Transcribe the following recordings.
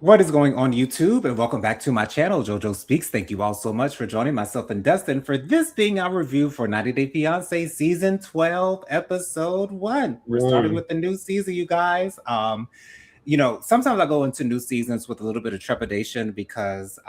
What is going on YouTube? And welcome back to my channel, JoJo Speaks. Thank you all so much for joining myself and Dustin for this being our review for 90 Day Fiance Season 12, Episode 1. We're starting One. with the new season, you guys. Sometimes I go into new seasons with a little bit of trepidation because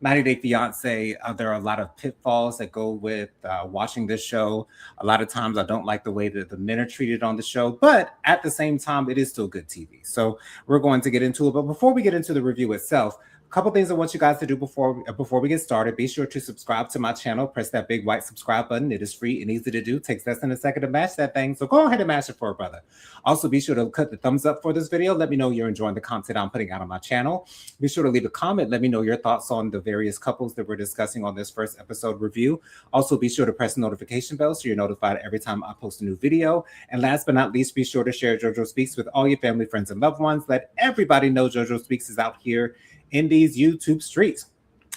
90 Day Fiance, there are a lot of pitfalls that go with watching this show. A lot of times I don't like the way that the men are treated on the show, but at the same time, it is still good TV. So we're going to get into it. But before we get into the review itself, a couple things I want you guys to do before we get started. Be sure to subscribe to my channel. Press that big white subscribe button. It is free and easy to do. Takes less than a second to mash that thing. So go ahead and mash it for a brother. Also, be sure to cut the thumbs up for this video. Let me know you're enjoying the content I'm putting out on my channel. Be sure to leave a comment. Let me know your thoughts on the various couples that we're discussing on this first episode review. Also, be sure to press the notification bell so you're notified every time I post a new video. And last but not least, be sure to share JoJo Speaks with all your family, friends, and loved ones. Let everybody know JoJo Speaks is out here in these YouTube streets.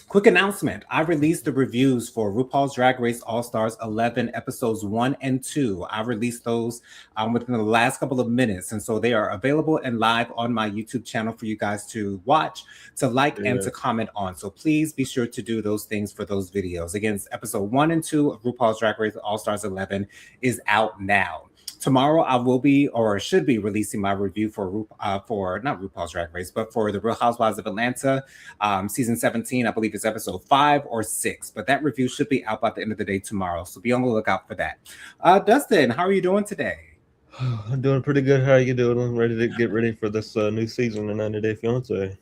Quick announcement. I released the reviews for RuPaul's Drag Race All-Stars 11 episodes 1 and 2. I released those within the last couple of minutes. And so they are available and live on my YouTube channel for you guys to watch, to like, and to comment on. So please be sure to do those things for those videos. Again, episode 1 and 2 of RuPaul's Drag Race All-Stars 11 is out now. Tomorrow I will be, or should be, releasing my review for not RuPaul's Drag Race, but for the Real Housewives of Atlanta, season 17. I believe it's episode 5 or 6. But that review should be out by the end of the day tomorrow, so be on the lookout for that. Dustin, how are you doing today? I'm doing pretty good. How are you doing? I'm ready to get ready for this new season of 90 Day Fiance.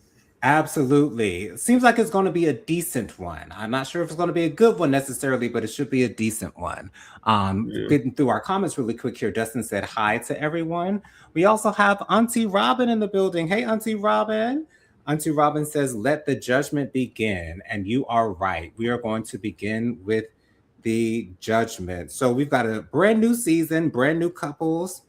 Absolutely. It seems like it's going to be a decent one. I'm not sure if it's going to be a good one necessarily, but it should be a decent one. Yeah. Getting through our comments really quick here, Dustin said hi to everyone. We also have Auntie Robin in the building. Hey, Auntie Robin. Auntie Robin says, let the judgment begin. And you are right. We are going to begin with the judgment. So we've got a brand new season, brand new couples.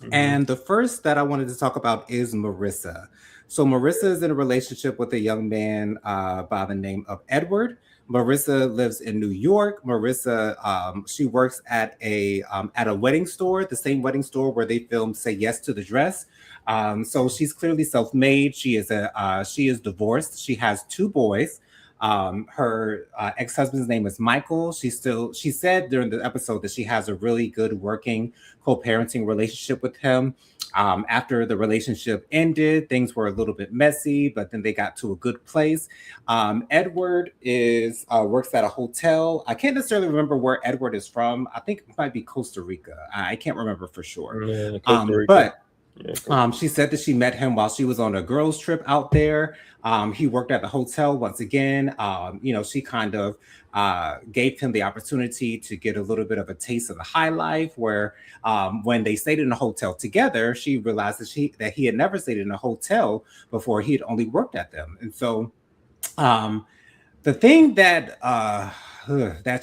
Mm-hmm. And the first that I wanted to talk about is Marissa. So Marissa is in a relationship with a young man by the name of Edward. Marissa lives in New York. Marissa, she works at a wedding store, the same wedding store where they filmed "Say Yes to the Dress." So she's clearly self-made. She is divorced. She has 2 boys. Her ex-husband's name is Michael. She said during the episode that she has a really good working co-parenting relationship with him. After the relationship ended, things were a little bit messy, but then they got to a good place. Edward is works at a hotel. I can't necessarily remember where Edward is from. I think it might be Costa Rica. I can't remember for sure. Yeah, Costa Rica. But Yeah. she said that she met him while she was on a girls' trip out there. He worked at the hotel once again. She kind of gave him the opportunity to get a little bit of a taste of the high life. Where when they stayed in a hotel together, she realized that he had never stayed in a hotel before. He had only worked at them, and so um, the thing that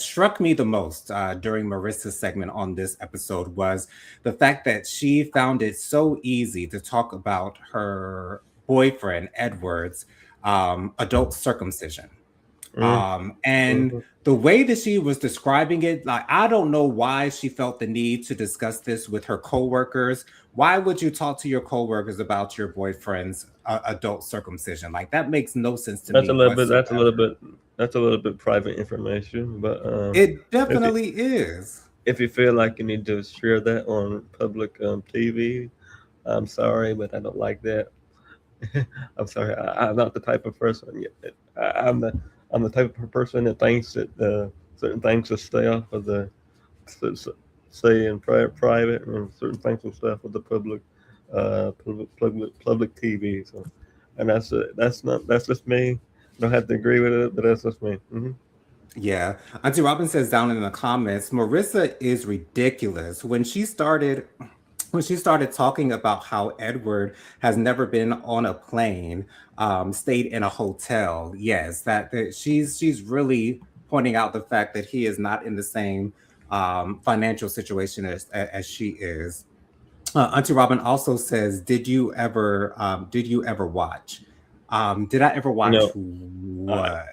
struck me the most during Marissa's segment on this episode was the fact that she found it so easy to talk about her boyfriend Edward's adult circumcision. And Mm-hmm. the way that she was describing it, like, I don't know why she felt the need to discuss this with her coworkers. Why would you talk to your coworkers about your boyfriend's adult circumcision? Like, that makes no sense to That's a me little bit. That's a little whatsoever. bit. That's a little bit private information. But It if you definitely is. if you feel like you need to share that on public TV, I'm sorry, but I don't like that. I'm sorry. I'm not the type of person. I'm the type of person that thinks that certain things should stay off of the s- s- say in private, and certain things will stay off of the public TV. So, and that's just me. Don't have to agree with it, but that's just me. Yeah. Auntie Robin says down in the comments, Marissa is ridiculous. When she started talking about how Edward has never been on a plane, stayed in a hotel. Yes, that she's really pointing out the fact that he is not in the same financial situation as she is. Auntie Robin also says, "Did you ever watch? Did I ever watch No, I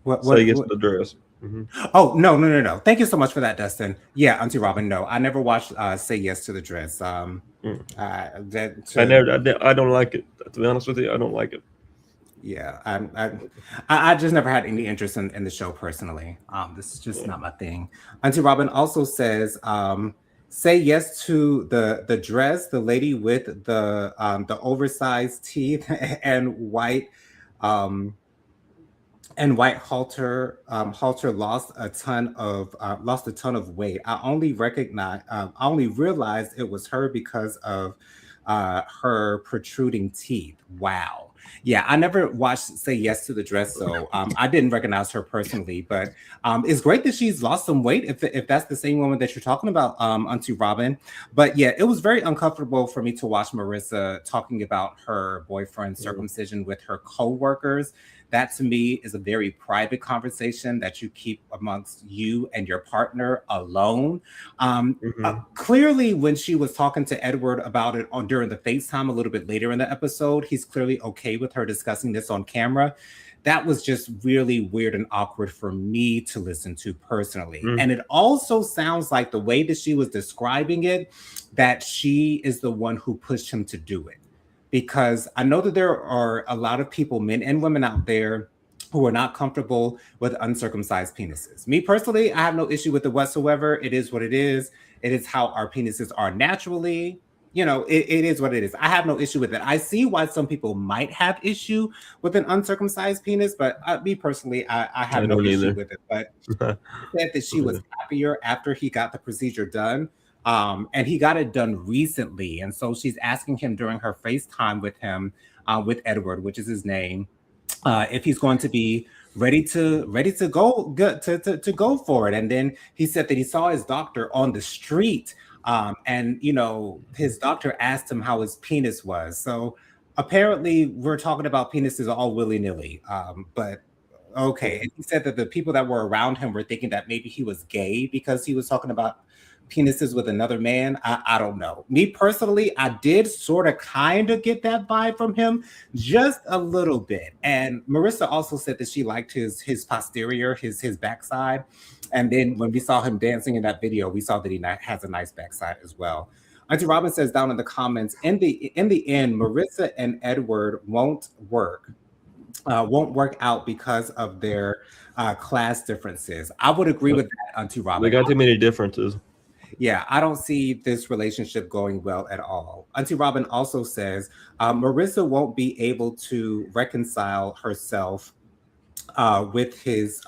what? What? say What? yes What? to the dress. Hmm. Oh, no, no, no, no. Thank you so much for that, Dustin. Yeah, Auntie Robin. No, I never watched Say Yes to the Dress. Mm. That I to never. I don't like it. To be honest with you, I don't like it. Yeah, I just never had any interest in the show personally. This is just Yeah. not my thing. Auntie Robin also says, say yes to the dress, the lady with the oversized teeth and um white halter lost a ton of weight. I only realized it was her because of her protruding teeth. Wow. Yeah, I never watched Say Yes to the Dress, so I didn't recognize her personally. But it's great that she's lost some weight. If that's the same woman that you're talking about, Auntie Robin. But yeah, it was very uncomfortable for me to watch Marissa talking about her boyfriend's Mm. circumcision with her coworkers. That to me is a very private conversation that you keep amongst you and your partner alone. Hmm. Clearly, when she was talking to Edward about it on during the FaceTime a little bit later in the episode, he's clearly okay with her discussing this on camera. That was just really weird and awkward for me to listen to personally. Mm. And it also sounds like the way that she was describing it, that she is the one who pushed him to do it, because I know that there are a lot of people, men and women out there, who are not comfortable with uncircumcised penises. Me personally, I have no issue with it whatsoever. It is what it is. It is how our penises are naturally. It is what it is. I have no issue with it. I see why some people might have issue with an uncircumcised penis, but me personally, I I have no don't issue either. with it. But said that she was happier after he got the procedure done. And he got it done recently. And so she's asking him during her FaceTime with him, with Edward, which is his name, if he's going to be ready to go good to go for it. And then he said that he saw his doctor on the street. And his doctor asked him how his penis was. So apparently we're talking about penises all willy-nilly. But okay. Yeah. And he said that the people that were around him were thinking that maybe he was gay because he was talking about penises with another man. I don't know. Me personally, I did sort of kind of get that vibe from him, just a little bit. And Marissa also said that she liked his posterior, his backside. And then when we saw him dancing in that video, we saw that has a nice backside as well. Auntie Robin says down in the comments, in the end, Marissa and Edward won't work out because of their class differences. I would agree with that, Auntie They Robin. got too many differences. Yeah, I don't see this relationship going well at all. Auntie Robin also says Marissa won't be able to reconcile herself with his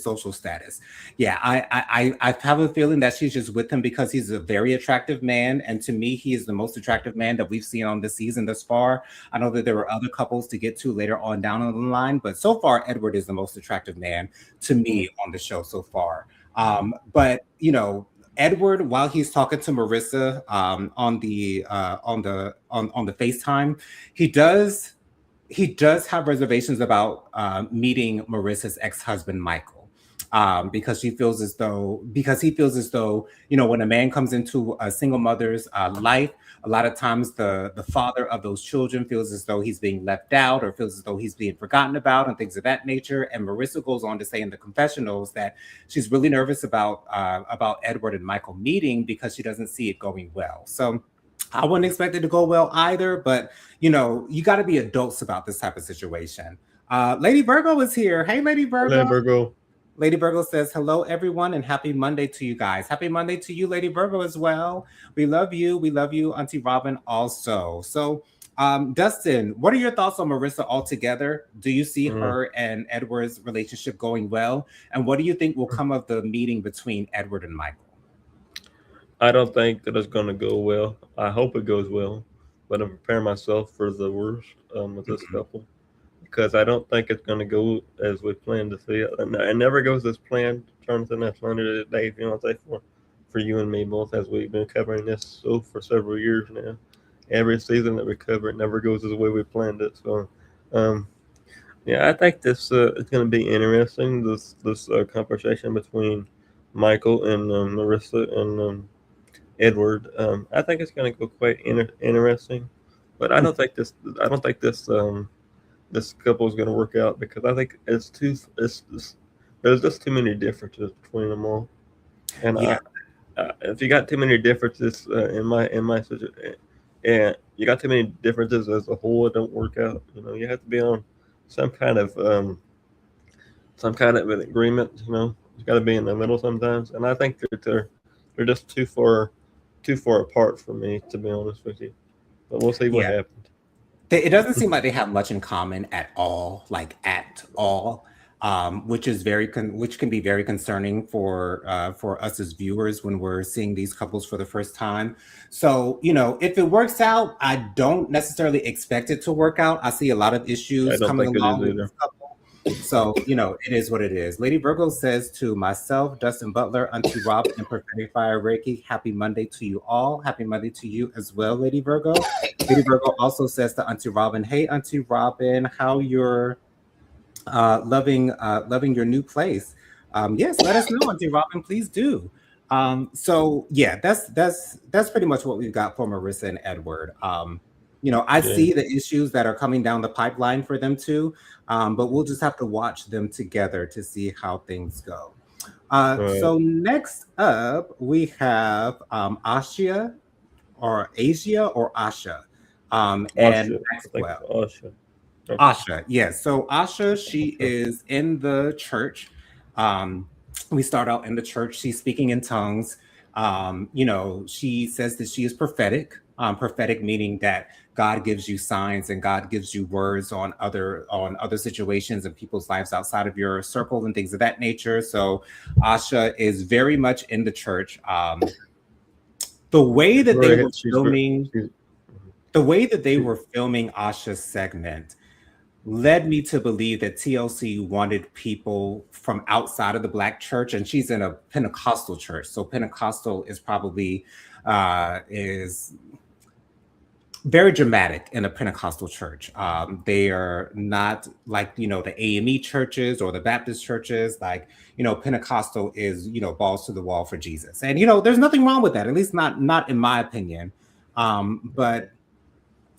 social status. Yeah, I have a feeling that she's just with him because he's a very attractive man, and to me, he is the most attractive man that we've seen on the season thus far. I know that there were other couples to get to later on down the line, but so far, Edward is the most attractive man to me on the show so far. But Edward, while he's talking to Marissa on the FaceTime, he does have reservations about meeting Marissa's ex-husband Michael, because he feels as though when a man comes into a single mother's life, a lot of times the father of those children feels as though he's being left out or feels as though he's being forgotten about and things of that nature. And Marissa goes on to say in the confessionals that she's really nervous about Edward and Michael meeting because she doesn't see it going well. So I wouldn't expect it to go well either, but you got to be adults about this type of situation. Lady Virgo is here. Hey, Lady Hello, Virgo. Virgo. Lady Virgo says, hello, everyone, and happy Monday to you guys. Happy Monday to you, Lady Virgo, as well. We love you. We love you, Auntie Robin, also. So, Dustin, what are your thoughts on Marissa altogether? Do you see Mm. her and Edward's relationship going well? And what do you think will come of the meeting between Edward and Michael? I don't think that it's going to go well. I hope it goes well, but I'm preparing myself for the worst with this Mhm. couple because I don't think it's going to go as we planned to see it. And it never goes as planned. Jonathan, that's learned it today, fiance, for you and me both, as we've been covering this for several years now. Every season that we cover, it never goes as the way we planned it. So, um, yeah, I think this is going to be interesting. This conversation between Michael and Marissa and Edward. I think it's going to go quite interesting, but I don't think this. I don't think this couple is going to work out because I think there's just too many differences between them all, and Yeah. if you got too many differences in my situation, and you got too many differences as a whole, it don't work out. You know, you have to be on some kind of an agreement. You got to be in the middle sometimes, and I think that they're just too far apart for me, to be honest with you. But we'll see what Yeah. happens. It doesn't seem like they have much in common at all, like at all, which is which can be very concerning for us as viewers when we're seeing these couples for the first time. So, if it works out, I don't necessarily expect it to work out. I see a lot of I issues don't coming think it is along with this either. couple. So, it is what it is. Lady Virgo says to myself, Dustin Butler, Auntie Rob, and Prophetic Fire Reiki, happy Monday to you all. Happy Monday to you as well, Lady Virgo. Lady Virgo also says to Auntie Robin, hey, Auntie Robin, how you're loving your new place. Yes, let us know, Auntie Robin, please do. So yeah, that's pretty much what we've got for Marissa and Edward. I Yeah. see the issues that are coming down the pipeline for them too, but we'll just have to watch them together to see how things go. All right. So next up, we have Asia or Asha, and Asha. I think Maxwell. it's Asha. Okay. Asha, yes. So Asha, she Okay. is in the church. Um, we start out in the church. She's speaking in tongues. She says that she is prophetic. Prophetic meaning that God gives you signs and God gives you words on other situations and people's lives outside of your circle and things of that nature. So Asha is very much in the church. The way She's that they very. were She's very. filming, She's. the way that they She, were filming Asha's segment led me to believe that TLC wanted people from outside of the Black church, and she's in a Pentecostal church. So Pentecostal is probably is very dramatic in a Pentecostal church. They are not like the AME churches or the Baptist churches. Like Pentecostal is balls to the wall for Jesus, and there's nothing wrong with that. At least not in my opinion. But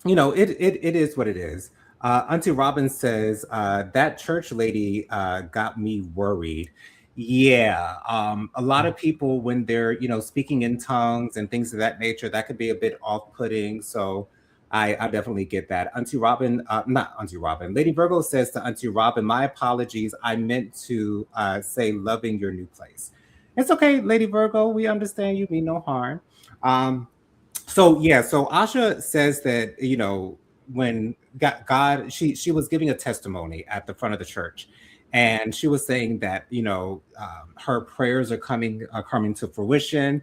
it is what it is. Auntie Robin says that church lady got me worried. Yeah, a lot of people when they're speaking in tongues and things of that nature, that could be a bit off-putting. So I definitely get that. Auntie Robin, not Auntie Robin. Lady Virgo says to Auntie Robin, my apologies. I meant to say loving your new place. It's okay, Lady Virgo. We understand you mean no harm. So yeah, so Asha says that when God, she was giving a testimony at the front of the church, and she was saying that her prayers are coming to fruition.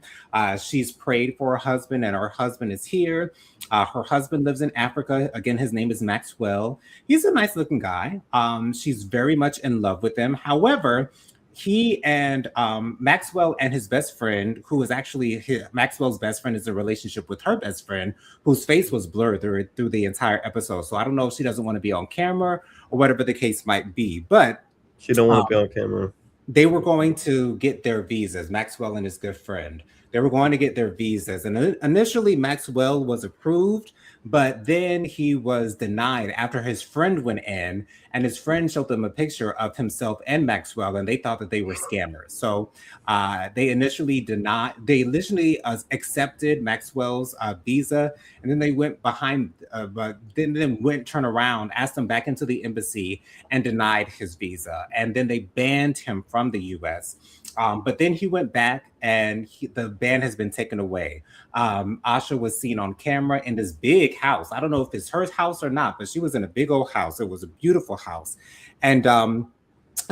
She's prayed for her husband, and her husband is here. Her husband lives in Africa. Again, his name is Maxwell. He's a nice looking guy. She's very much in love with him. However, he and Maxwell and his best friend, who is actually Maxwell's best friend, is in a relationship with her best friend, whose face was blurred through the entire episode. So I don't know if she doesn't want to be on camera or whatever the case might be. But she don't want to be um, on camera. they were going to get their visas, Maxwell and his good friend. They were going to get their visas. And initially, Maxwell was approved, but then he was denied after his friend went in and his friend showed them a picture of himself and Maxwell, and they thought that they were scammers. So they initially accepted Maxwell's visa, and then they went behind, but then went, turn around, asked him back into the embassy and denied his visa. And then they banned him from the US. But then he went back and the ban has been taken away. Asha was seen on camera in this big house. I don't know if it's her house or not, but she was in a big old house. It was a beautiful house. And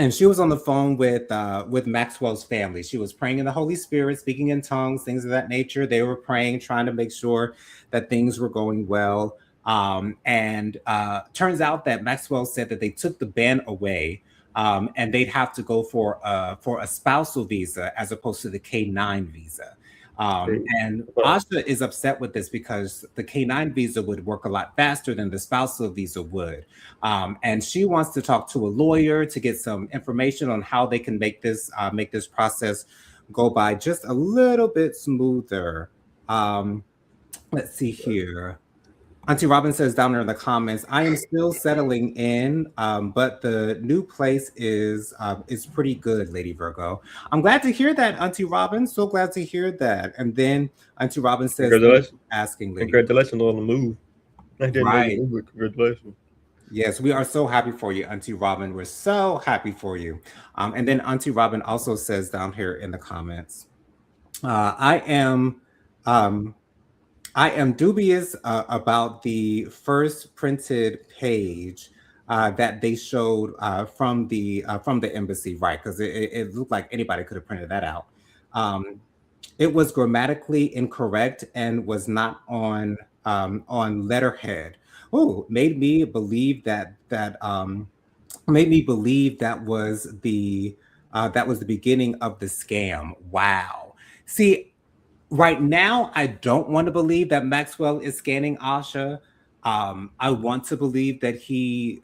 she was on the phone with Maxwell's family. She was praying in the Holy Spirit, speaking in tongues, things of that nature. They were praying, trying to make sure that things were going well. And turns out that Maxwell said that they took the ban away, and they'd have to go for a spousal visa as opposed to the K9 visa. And Well, Asha is upset with this because the K9 visa would work a lot faster than the spousal visa would. And she wants to talk to a lawyer to get some information on how they can make this process go by just a little bit smoother. Let's see here. Auntie Robin says down there in the comments, I am still settling in, but the new place is pretty good, Lady Virgo. I'm glad to hear that, Auntie Robin. So glad to hear that. And then Auntie Robin says, thank you congratulations. for asking, Lady Virgo. Congratulations on the move. I didn't know you Right. moved, but congratulations. Yes, we are so happy for you, Auntie Robin. We're so happy for you. And then Auntie Robin also says down here in the comments, I am um, I am dubious about the first printed page that they showed from the embassy, right? Because it looked like anybody could have printed that out. Um, it was grammatically incorrect and was not on letterhead. Oh, made me believe that was the beginning of the scam. Wow. See, right now, I don't want to believe that Maxwell is scanning Asha. I want to believe that he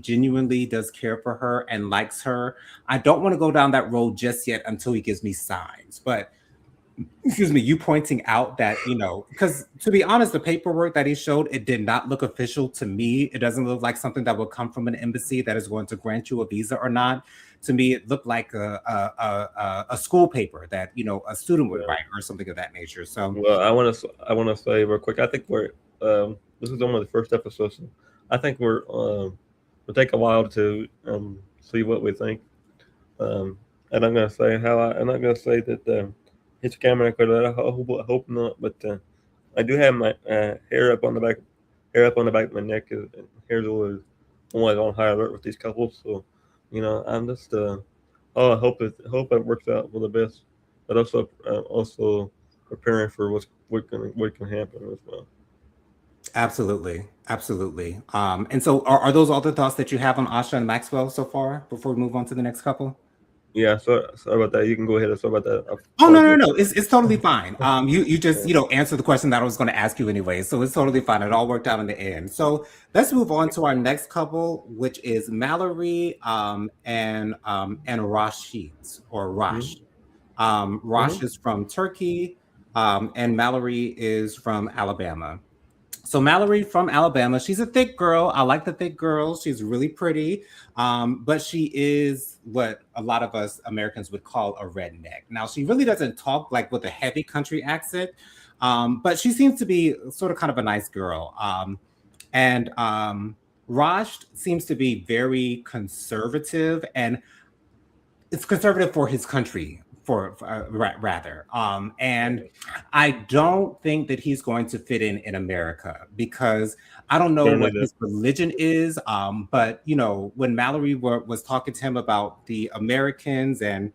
genuinely does care for her and likes her. I don't want to go down that road just yet until he gives me signs. But excuse me, you pointing out that, because to be honest, the paperwork that he showed, it did not look official to me. It doesn't look like something that would come from an embassy that is going to grant you a visa or not. To me, it looked like a school paper that, a student would Yeah. write or something of that nature. So Well, I want to say real quick. I think this is one of the first episodes. So I think we'll take a while to see what we think. And I'm gonna say I'm not gonna say that his camera could. I hope not. But I do have my hair up on the back of my neck. Hair's always on high alert with these couples. So, I'm just. Oh, I hope it works out for the best, but also preparing for what can happen as well. absolutely, absolutely. And so are those all the thoughts that you have on Asha and Maxwell so far before we move on to the next couple? Yeah. Sorry about that. You can go ahead. Sorry about that. I Oh, no, no, apologize. no. It's totally fine. You just answered the question that I was going to ask you anyway, so it's totally fine. It all worked out in the end. So let's move on to our next couple, which is Mallory and Rashid or Mm-hmm. Rash. Mm-hmm. Rash is from Turkey, and Mallory is from Alabama. So Mallory from Alabama, she's a thick girl. I like the thick girls. She's really pretty, but she is what a lot of us Americans would call a redneck. Now she really doesn't talk like with a heavy country accent, but she seems to be sort of kind of a nice girl. And Raj seems to be very conservative, and it's conservative for his country rather, and I don't think that he's going to fit in America because I don't know Certainly what that. his religion is, but when Mallory was talking to him about the Americans, and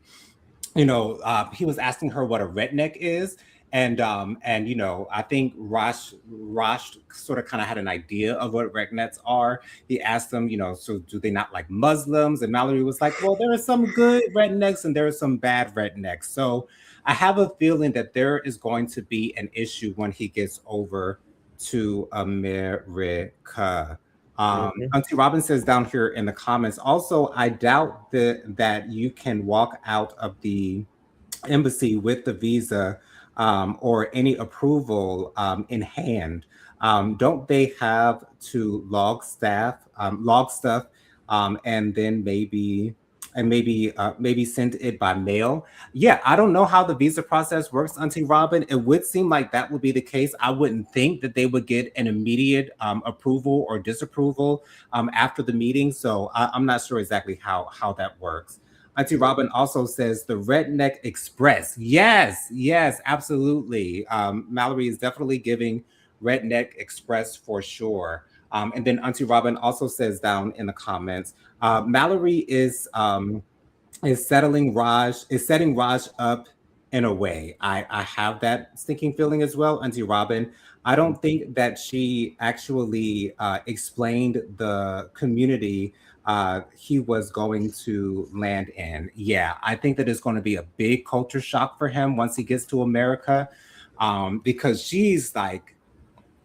he was asking her what a redneck is. And I think Rosh sort of kind of had an idea of what rednecks are. He asked them, so do they not like Muslims? And Mallory was like, well, there are some good rednecks and there are some bad rednecks. So I have a feeling that there is going to be an issue when he gets over to America. Mm-hmm. Auntie Robin says down here in the comments, also, I doubt that you can walk out of the embassy with the visa or any approval in hand. Don't they have to log stuff, and then maybe send it by mail? Yeah, I don't know how the visa process works, Auntie Robin. It would seem like that would be the case. I wouldn't think that they would get an immediate approval or disapproval after the meeting. So I'm not sure exactly how that works. Auntie Robin also says the Redneck Express. Yes, yes, absolutely. Mallory is definitely giving Redneck Express for sure. And then Auntie Robin also says down in the comments, Mallory is setting Raj up in a way. I have that stinking feeling as well, Auntie Robin. I don't think that she actually explained the community he was going to land in. Yeah, I think that it's going to be a big culture shock for him once he gets to America, because she's like,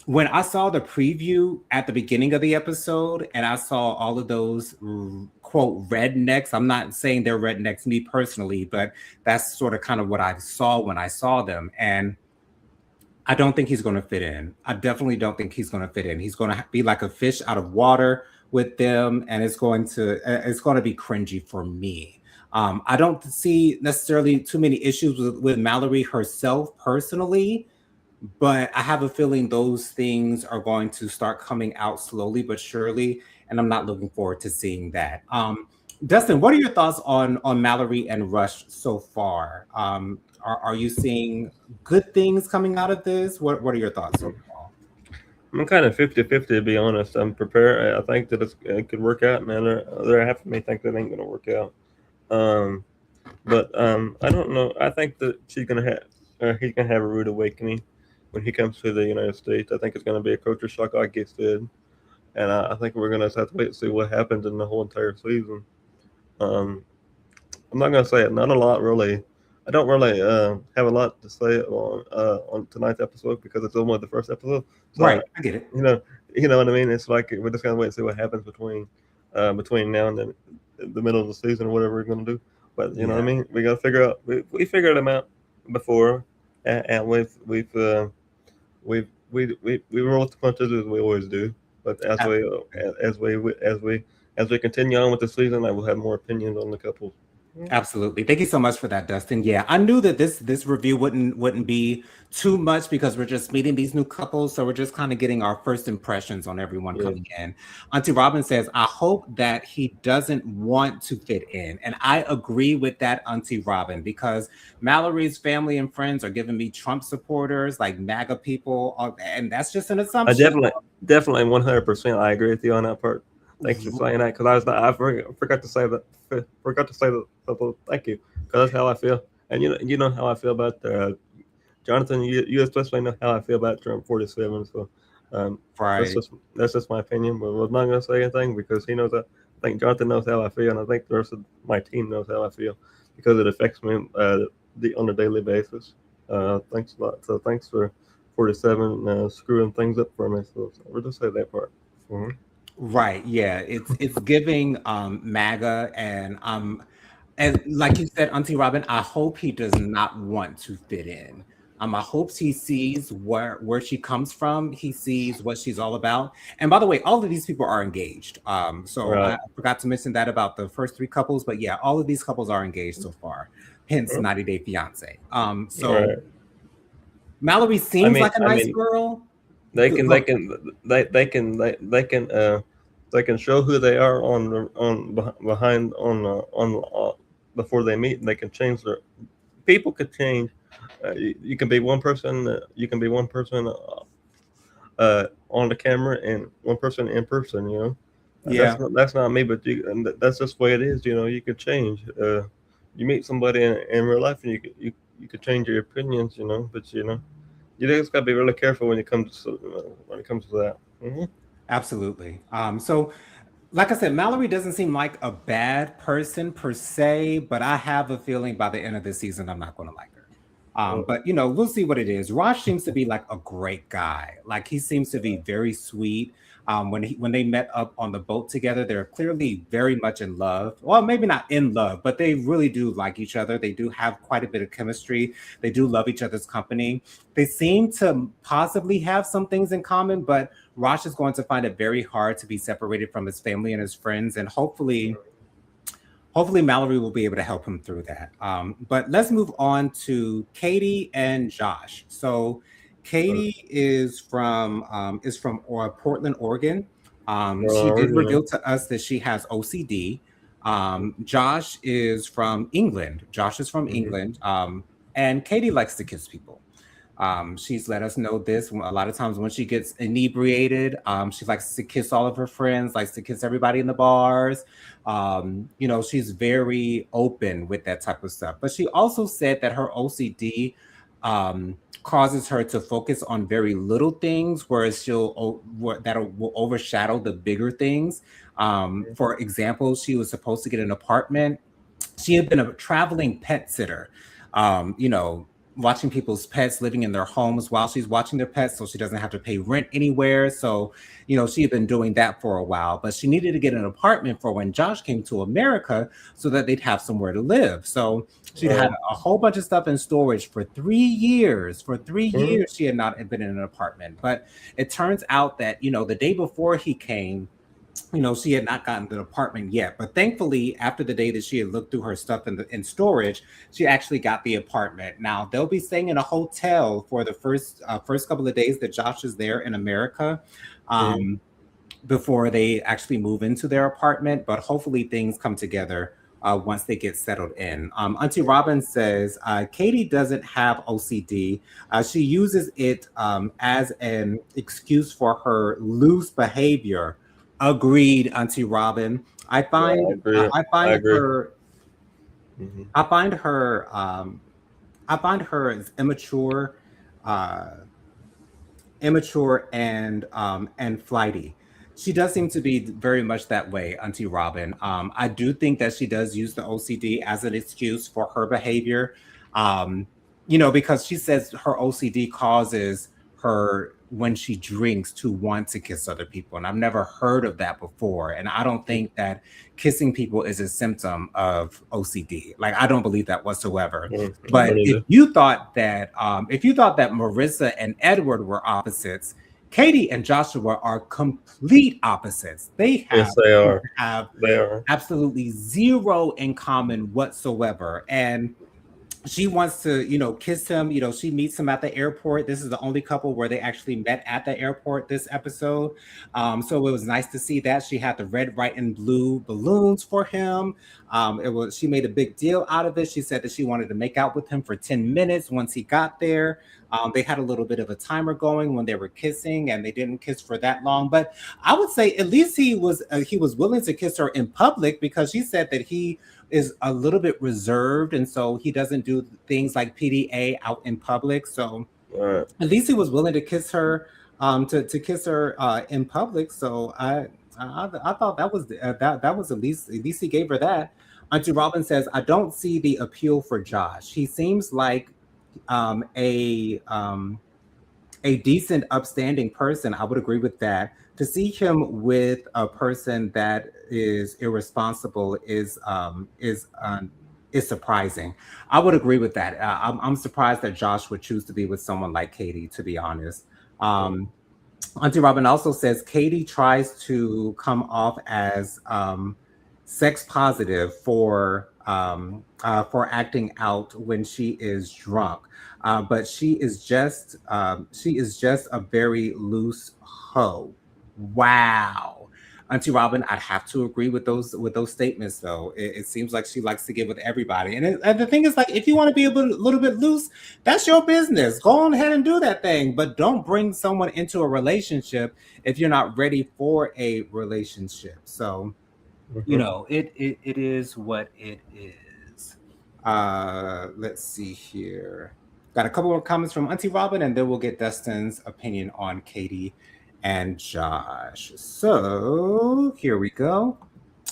when I saw the preview at the beginning of the episode and I saw all of those quote rednecks, I'm not saying they're rednecks me personally, but that's sort of kind of what I saw when I saw them. And I don't think he's going to fit in. I definitely don't think he's going to fit in. He's going to be like a fish out of water with them, and it's going to be cringy for me. I don't see necessarily too many issues with Mallory herself personally, but I have a feeling those things are going to start coming out slowly but surely, and I'm not looking forward to seeing that. Dustin, what are your thoughts on Mallory and Rush so far? Are you seeing good things coming out of this? What are your thoughts overall? I'm kind of 50-50 to be honest. I'm prepared. I think that it could work out, man. There half of me think that ain't gonna work out. Um, but I don't know. I think that he's gonna have a rude awakening when he comes to the United States. I think it's gonna be a culture shock, like you said, and I think we're gonna have to wait and see what happens in the whole entire season. Um, I'm not gonna say it. Not a lot, really. I don't really have a lot to say on tonight's episode because it's only the first episode. So Right, I get it. you know, you know what I mean. It's like we're just gonna wait and see what happens between now and then the middle of the season or whatever we're gonna do. But you know what I Yeah, mean. We gotta figure out. We figured them out before, and we roll with the punches as we always do. But absolutely. as we continue on with the season, I will have more opinions on the couples. Absolutely. Thank you so much for that, Dustin. Yeah, I knew that this review wouldn't be too much because we're just meeting these new couples, so we're just kind of getting our first impressions on everyone Yeah, coming in. Auntie Robin says, "I hope that he doesn't want to fit in," and I agree with that, Auntie Robin, because Mallory's family and friends are giving me Trump supporters, like MAGA people, and that's just an I assumption. definitely 100%. I agree with you on that part. Thanks for saying that because forgot to say that. Forgot to say that. Thank you because that's how I feel. And you know how I feel about Jonathan. You especially know how I feel about Trump 47. So um, that's Right. just my opinion. But I'm not gonna say anything because he knows that. I think Jonathan knows how I feel, and I think the rest of my team knows how I feel because it affects me on a daily basis. Thanks a lot. So thanks for 47 screwing things up for me. So we'll just say that part. Mhm. Right. Yeah. It's giving MAGA and like you said, Auntie Robin, I hope he does not want to fit in. I hope he sees where she comes from. He sees what she's all about. And by the way, all of these people are engaged. So I Right. forgot to mention that about the first three couples, but yeah, all of these couples are engaged so far. Hence Yep. 90 Day Fiance. So Right. Mallory I seems mean, like a I nice mean, girl. they Go, can, go, they can, they can, they can show who they are behind on before they meet, and they can change their. People could change. You can be one person. You can be one person on the camera and one person in person. yeah. That's not me, but that's just the way it is. You could change. You meet somebody in real life, and you could change your opinions. But you just gotta be really careful when it comes to that. Absolutely. So, like I said, Mallory doesn't seem like a bad person per se, but I have a feeling by the end of the season, I'm not going to like her. Uh, But we'll see what it is. Rosh seems to be like a great guy. Like he seems to be very sweet. When they met up on the boat together, they're clearly very much in love. Well, maybe not in love, but they really do like each other. They do have quite a bit of chemistry. They do love each other's company. They seem to possibly have some things in common, but Rosh is going to find it very hard to be separated from his family and his friends, and hopefully Mallory will be able to help him through that. But let's move on to Katie and Josh. So Katie is from Portland, Oregon. She did Originally. reveal to us that she has OCD. Josh is from England. Josh is from Hmm. England. And Katie likes to kiss people. She's let us know this a lot of times when she gets inebriated. She likes to kiss all of her friends, likes to kiss everybody in the bars. She's very open with that type of stuff. But she also said that her OCD causes her to focus on very little things, whereas that will overshadow the bigger things. For example, she was supposed to get an apartment. She had been a traveling pet sitter, um, you know, watching people's pets living in their homes while she's watching their pets so she doesn't have to pay rent anywhere. So, she had been doing that for a while, but she needed to get an apartment for when Josh came to America so that they'd have somewhere to live. So she'd had Right. a whole bunch of stuff in storage for 3 years. For three Mhm. years, she had not been in an apartment. But it turns out that, the day before he came, she had not gotten the apartment yet. But thankfully, after the day that she had looked through her stuff in storage, she actually got the apartment. Now they'll be staying in a hotel for the first couple of days that Josh is there in America. Mm. Um, Before they actually move into their apartment, but hopefully things come together once they get settled in. Auntie Robin says Katie doesn't have OCD. She uses it as an excuse for her loose behavior. Agreed, Auntie Robin. I Yeah, find I agree. I I find agree. her Hmm. I find her I find her as uh, immature and flighty. She does seem to be very much that way, Auntie Robin. I do think that she does use the OCD as an excuse for her behavior. Um, because she says her OCD causes her when she drinks to want to kiss other people. And I've never heard of that before. And I don't think that kissing people is a symptom of OCD. Like I don't believe that whatsoever. I But don't if either. you thought that Marissa and Edward were opposites, Katie and Joshua are complete opposites. They Yes, have they are. have They are. absolutely zero in common whatsoever. And she wants to, kiss him. She meets him at the airport. This is the only couple where they actually met at the airport this episode. So it was nice to see that she had the red, white, and blue balloons for him. She made a big deal out of it. She said that she wanted to make out with him for 10 minutes once he got there. They had a little bit of a timer going when they were kissing, and they didn't kiss for that long. But I would say at least he was willing to kiss her in public because she said that he is a little bit reserved, and so he doesn't do things like PDA out in public. So All right. at least he was willing to kiss her, to kiss her in public. So I thought that was at least he gave her that. Auntie Robin says, "I don't see the appeal for Josh. He seems like um, a um, a decent, upstanding person." I would agree with that. To see him with a person that is irresponsible is surprising. I would agree with that. I'm surprised that Josh would choose to be with someone like Katie. To be honest, um, Auntie Robin also says Katie tries to come off as sex positive for acting out when she is drunk, but she is just a very loose hoe. Wow. Auntie Robin, I'd have to agree with those statements though. It seems like she likes to get with everybody, and the thing is, like, if you want to be a little bit loose, that's your business. Go on ahead and do that thing, but don't bring someone into a relationship if you're not ready for a relationship. So, Mm-hmm. it is what it is. Let's see here. Got a couple more comments from Auntie Robin, and then we'll get Dustin's opinion on Katie and Josh. So here we go.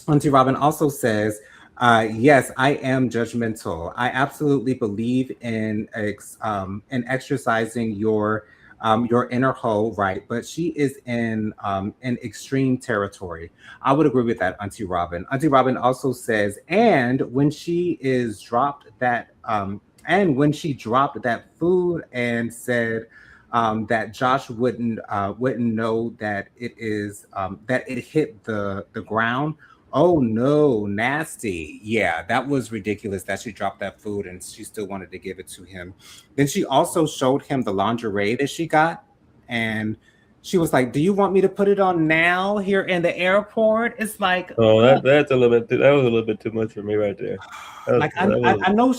Auntie Robin also says, "Yes, I am judgmental. I absolutely believe in exercising your inner whole right, but she is in extreme territory." I would agree with that, Auntie Robin. Auntie Robin also says, and when she dropped that food and said that Josh wouldn't know that it hit the ground. Oh no, nasty. Yeah, that was ridiculous that she dropped that food and she still wanted to give it to him. Then she also showed him the lingerie that she got, and she was like, "Do you want me to put it on now here in the airport?" It's like, Oh, that's a little bit. That was a little bit too much for me right there. like I, That I was. I know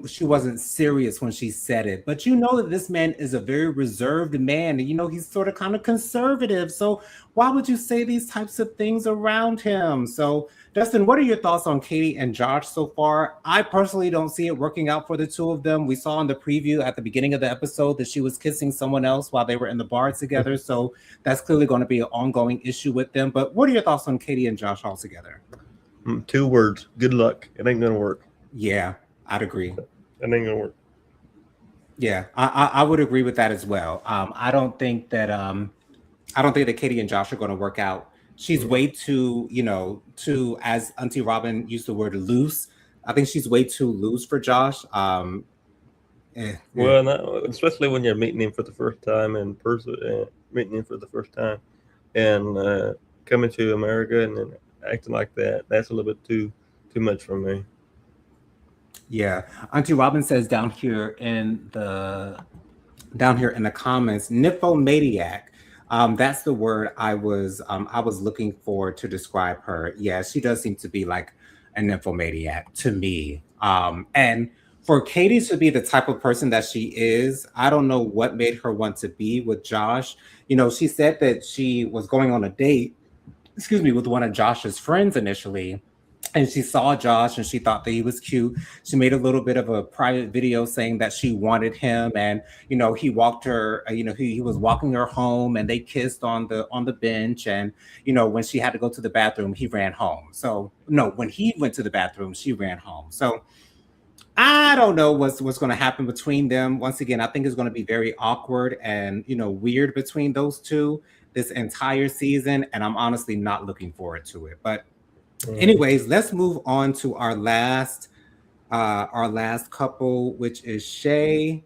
she wasn't serious when she said it, but you know that this man is a very reserved man, and he's sort of kind of conservative. So why would you say these types of things around him? So Dustin, what are your thoughts on Katie and Josh so far? I personally don't see it working out for the two of them. We saw in the preview at the beginning of the episode that she was kissing someone else while they were in the bar together. So that's clearly going to be an ongoing issue with them. But what are your thoughts on Katie and Josh altogether? Two words. Good luck. It ain't gonna work. Yeah, I'd agree. It ain't gonna work. Yeah, I would agree with that as well. I don't think that Katie and Josh are going to work out. She's Mhm. way too, as Auntie Robin used the word loose. I think she's way too loose for Josh. Eh, eh. Well, not, especially when you're meeting him for the first time in person, meeting him for the first time, and coming to America and then acting like that. That's a little bit too much for me. Yeah. Auntie Robin says down here in the comments, nymphomaniac. That's the word I was looking for to describe her. Yeah, she does seem to be like a nymphomaniac to me. And for Katie to be the type of person that she is, I don't know what made her want to be with Josh. You know, she said that she was going on a date, excuse me, with one of Josh's friends initially, and she saw Josh and she thought that he was cute. She made a little bit of a private video saying that she wanted him, and he walked her. He was walking her home, and they kissed on the bench. And when she had to go to the bathroom, he ran home. So no, when he went to the bathroom, she ran home. So I don't know what's going to happen between them. Once again, I think it's going to be very awkward and weird between those two this entire season, and I'm honestly not looking forward to it. But Mm. anyways, let's move on to our last couple, which is Shay.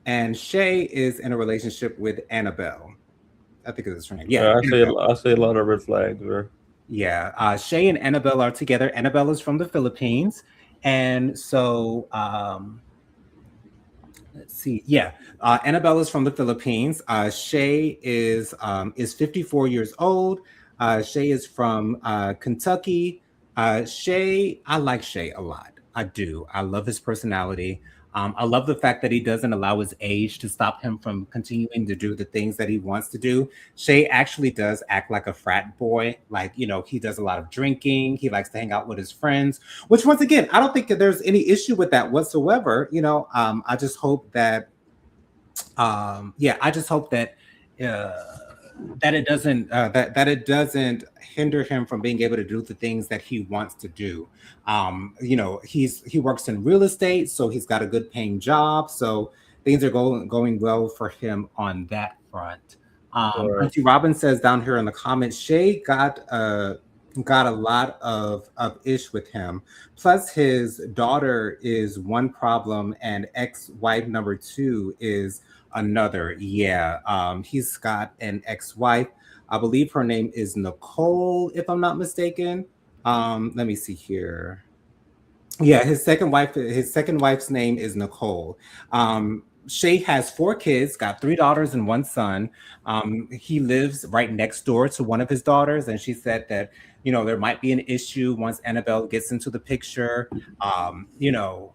And Shay is in a relationship with Annabelle. I think it's her name. Yeah, Annabelle. I see a lot of red flags there. Yeah. Shay and Annabelle are together. Annabelle is from the Philippines. And so let's see. Yeah, Annabelle is from the Philippines. Shay is 54 years old. Shay is from Kentucky. Shay, I like Shay a lot. I do. I love his personality. I love the fact that he doesn't allow his age to stop him from continuing to do the things that he wants to do. Shay actually does act like a frat boy. Like, he does a lot of drinking. He likes to hang out with his friends, which once again, I don't think that there's any issue with that whatsoever. I just hope that, yeah, I just hope uh, that it doesn't hinder him from being able to do the things that he wants to do. He works in real estate, so he's got a good paying job. So things are going well for him on that front. Right. Auntie Robin says down here in the comments, Shay got a lot of ish with him. Plus, his daughter is one problem, and ex-wife number two is another. Yeah, he's got an ex-wife. I believe her name is Nicole, if I'm not mistaken. Let me see here. Yeah, his second wife's name is Nicole. Shay has four kids, got three daughters and one son. He lives right next door to one of his daughters, and she said that there might be an issue once Annabelle gets into the picture. Um, you know,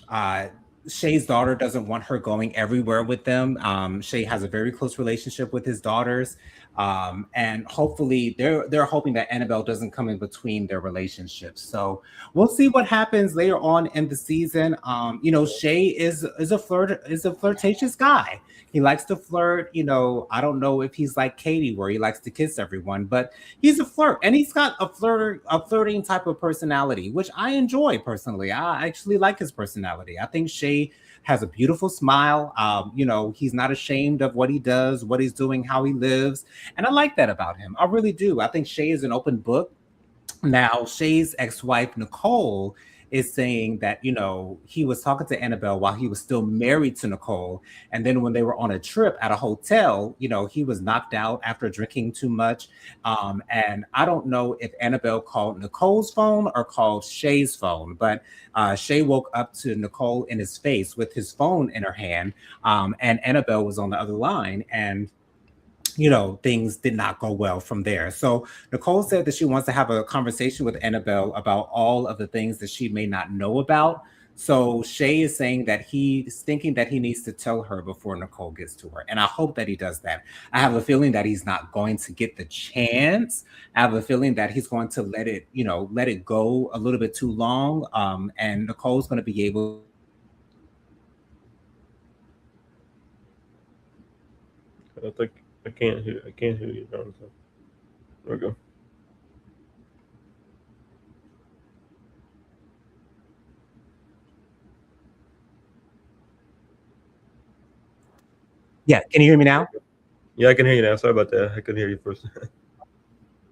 uh, Shay's daughter doesn't want her going everywhere with them. Shay has a very close relationship with his daughters, and hopefully they're hoping that Annabelle doesn't come in between their relationships. So we'll see what happens later on in the season. Shay is a flirtatious guy. He likes to flirt. I don't know if he's like Katie, where he likes to kiss everyone, but he's a flirt, and he's got a flirting type of personality, which I enjoy personally. I actually like his personality. I think Shay has a beautiful smile. He's not ashamed of what he does, what he's doing, how he lives, and I like that about him. I really do. I think Shay is an open book. Now, Shay's ex-wife Nicole is saying that he was talking to Annabelle while he was still married to Nicole, and then when they were on a trip at a hotel, he was knocked out after drinking too much. And I don't know if Annabelle called Nicole's phone or called Shay's phone, but Shay woke up to Nicole in his face with his phone in her hand, and Annabelle was on the other line, and things did not go well from there. So Nicole said that she wants to have a conversation with Annabelle about all of the things that she may not know about. So Shay is saying that he's thinking that he needs to tell her before Nicole gets to her. And I hope that he does that. I have a feeling that he's not going to get the chance. I have a feeling that he's going to let it go a little bit too long. And Nicole's going to be able to I think I can't hear you, Jonathan. There we go. Yeah, can you hear me There now? we go. Yeah, I can hear you now. Sorry about that. I couldn't hear you first.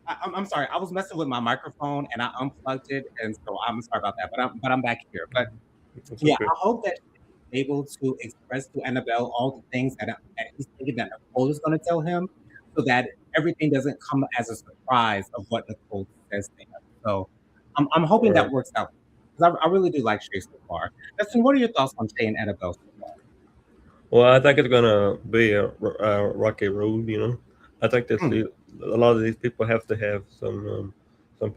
I'm sorry. I was messing with my microphone and I unplugged it, and so I'm sorry about that. But I'm back here. But It's yeah, okay. I hope that she's able to express to Annabelle all the things that he's thinking that Nicole is going to tell him. so that everything doesn't come as a surprise of what Nicole says there. So I'm hoping Right. that works out because I really do like Shay so far. Justin, what are your thoughts on Shay and Annabelle so far? Well, I think it's gonna be a rocky road. You know, I think that Hmm. a lot of these people have to have some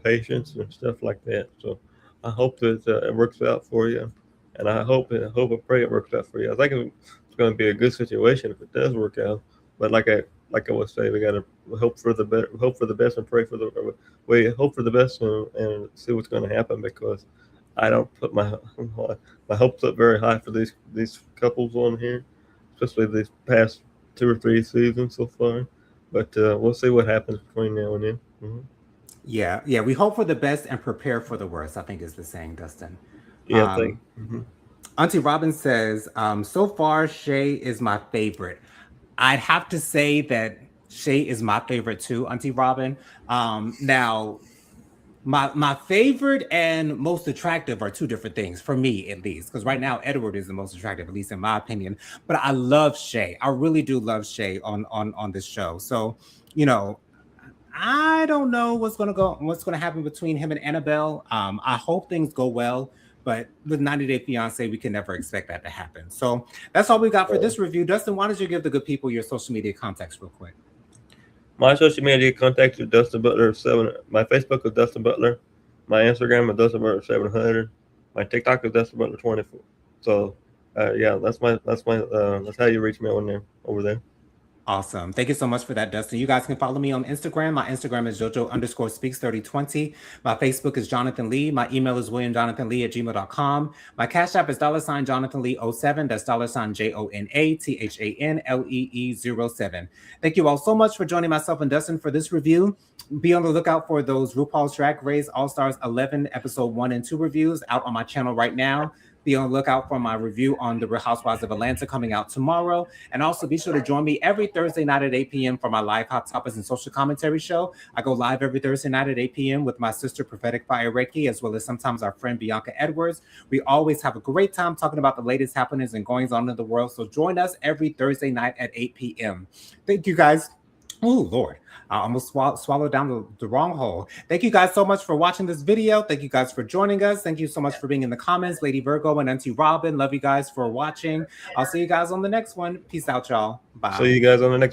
patience and stuff like that. So I hope that it works out for you, and I hope and pray it works out for you. I think it's going to be a good situation if it does work out. But like I would say, we got to hope for the best, and pray for the we hope for the best and see what's going to happen because I don't put my hopes up very high for these couples on here, especially these past 2 or 3 seasons so far. But we'll see what happens between now and then. Yeah, yeah. We hope for the best and prepare for the worst, I think is the saying, Dustin. Yeah, I think. Um, Auntie Robin says, so far, Shay is my favorite. I'd have to say that Shay is my favorite too, Auntie Robin. Now, my favorite and most attractive are two different things for me, at least. Because right now, Edward is the most attractive, at least in my opinion. But I love Shay. I really do love Shay on this show. So, you know, I don't know what's gonna happen between him and Annabelle. I hope things go well, but with 90 Day Fiance, we can never expect that to happen. So that's all we got for this review. Dustin, why don't you give the good people your social media contacts real quick? My social media contacts are Dustin Butler 7. My Facebook is Dustin Butler. My Instagram is Dustin Butler 700. My TikTok is Dustin Butler 24. So, yeah, that's how you reach me on there over there. Awesome. Thank you so much for that, Dustin. You guys can follow me on Instagram. My Instagram is JoJo_speaks3020. My Facebook is Jonathan Lee. My email is WilliamJonathanLee@gmail.com. My Cash App is $ Jonathan Lee 07. That's $ JONATHANLEE07. Thank you all so much for joining myself and Dustin for this review. Be on the lookout for those RuPaul's Drag Race All Stars 11 episode 1 and 2 reviews out on my channel right now. Be on the lookout for my review on The Real Housewives of Atlanta coming out tomorrow. And also be sure to join me every Thursday night at 8 p.m. for my live Hot Topics and Social Commentary show. I go live every Thursday night at 8 p.m. with my sister Prophetic Fire Reiki, as well as sometimes our friend Bianca Edwards. We always have a great time talking about the latest happenings and goings on in the world. So join us every Thursday night at 8 p.m. Thank you guys. Oh, Lord. I almost swallowed down the wrong hole. Thank you guys so much for watching this video. Thank you guys for joining us. Thank you so much for being in the comments. Lady Virgo and Auntie Robin, love you guys for watching. I'll see you guys on the next one. Peace out, y'all. See Bye. you guys on the next